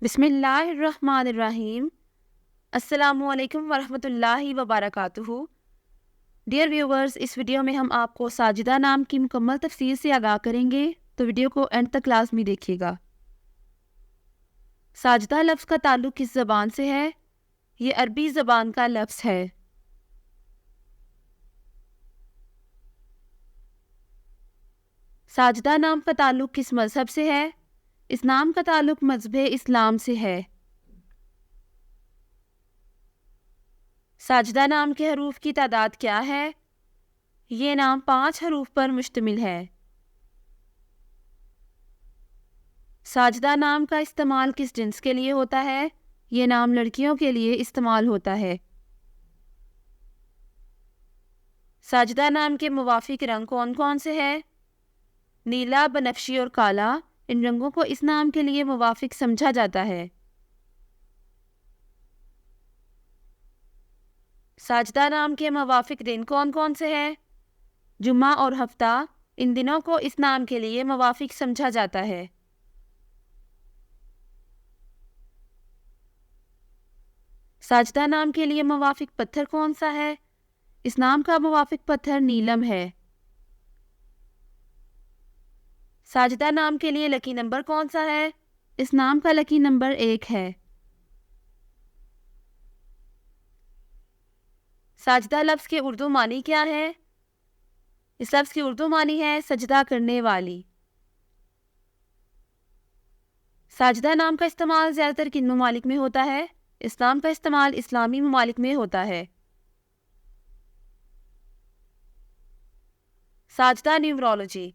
بسم اللہ الرحمن الرحیم۔ السلام علیکم ورحمۃ اللہ وبرکاتہ۔ ڈیئر ویورز، اس ویڈیو میں ہم آپ کو ساجدہ نام کی مکمل تفسیر سے آگاہ کریں گے، تو ویڈیو کو اینڈ تک لازمی دیکھیے گا۔ ساجدہ لفظ کا تعلق کس زبان سے ہے؟ یہ عربی زبان کا لفظ ہے۔ ساجدہ نام کا تعلق کس مذہب سے ہے؟ اس نام کا تعلق مذہب اسلام سے ہے۔ ساجدہ نام کے حروف کی تعداد کیا ہے؟ یہ نام 5 حروف پر مشتمل ہے۔ ساجدہ نام کا استعمال کس جنس کے لیے ہوتا ہے؟ یہ نام لڑکیوں کے لیے استعمال ہوتا ہے۔ ساجدہ نام کے موافق رنگ کون کون سے ہیں؟ نیلا، بنفشی اور کالا، ان رنگوں کو اس نام کے لیے موافق سمجھا جاتا ہے۔ ساجدہ نام کے موافق دن کون کون سے ہیں؟ جمعہ اور ہفتہ، ان دنوں کو اس نام کے لیے موافق سمجھا جاتا ہے۔ ساجدہ نام کے لیے موافق پتھر کون سا ہے؟ اس نام کا موافق پتھر نیلم ہے۔ ساجدہ نام کے لیے لکی نمبر کون سا ہے؟ اس نام کا لکی نمبر 1 ہے۔ ساجدہ لفظ کے اردو معنی کیا ہے؟ اس لفظ کی اردو معنی ہے سجدہ کرنے والی۔ ساجدہ نام کا استعمال زیادہ تر کن ممالک میں ہوتا ہے؟ اس نام کا استعمال اسلامی ممالک میں ہوتا ہے۔ ساجدہ نیومرولوجی۔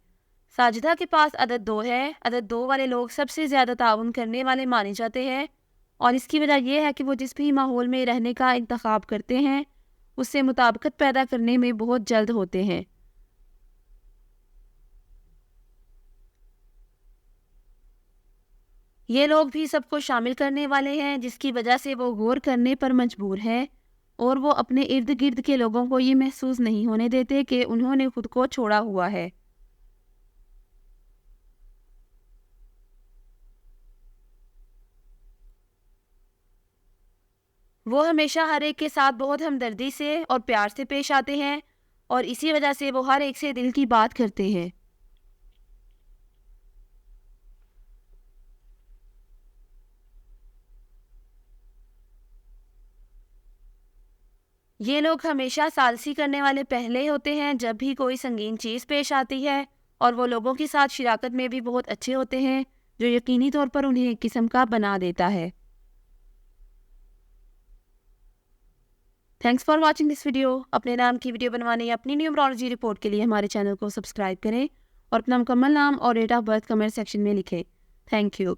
ساجدہ کے پاس عدد 2 ہے۔ عدد 2 والے لوگ سب سے زیادہ تعاون کرنے والے مانے جاتے ہیں، اور اس کی وجہ یہ ہے کہ وہ جس بھی ماحول میں رہنے کا انتخاب کرتے ہیں اس سے مطابقت پیدا کرنے میں بہت جلد ہوتے ہیں۔ یہ لوگ بھی سب کو شامل کرنے والے ہیں، جس کی وجہ سے وہ غور کرنے پر مجبور ہیں، اور وہ اپنے ارد گرد کے لوگوں کو یہ محسوس نہیں ہونے دیتے کہ انہوں نے خود کو چھوڑا ہوا ہے۔ وہ ہمیشہ ہر ایک کے ساتھ بہت ہمدردی سے اور پیار سے پیش آتے ہیں، اور اسی وجہ سے وہ ہر ایک سے دل کی بات کرتے ہیں۔ یہ لوگ ہمیشہ ثالثی کرنے والے پہلے ہوتے ہیں جب بھی کوئی سنگین چیز پیش آتی ہے، اور وہ لوگوں کے ساتھ شراکت میں بھی بہت اچھے ہوتے ہیں، جو یقینی طور پر انہیں ایک قسم کا بنا دیتا ہے۔ Thanks for watching this video. اپنے نام کی ویڈیو بنوانے یا اپنی نیومرولوجی رپورٹ کے لیے ہمارے چینل کو سبسکرائب کریں، اور اپنا مکمل نام اور date of birth comment section میں لکھیں۔ Thank you.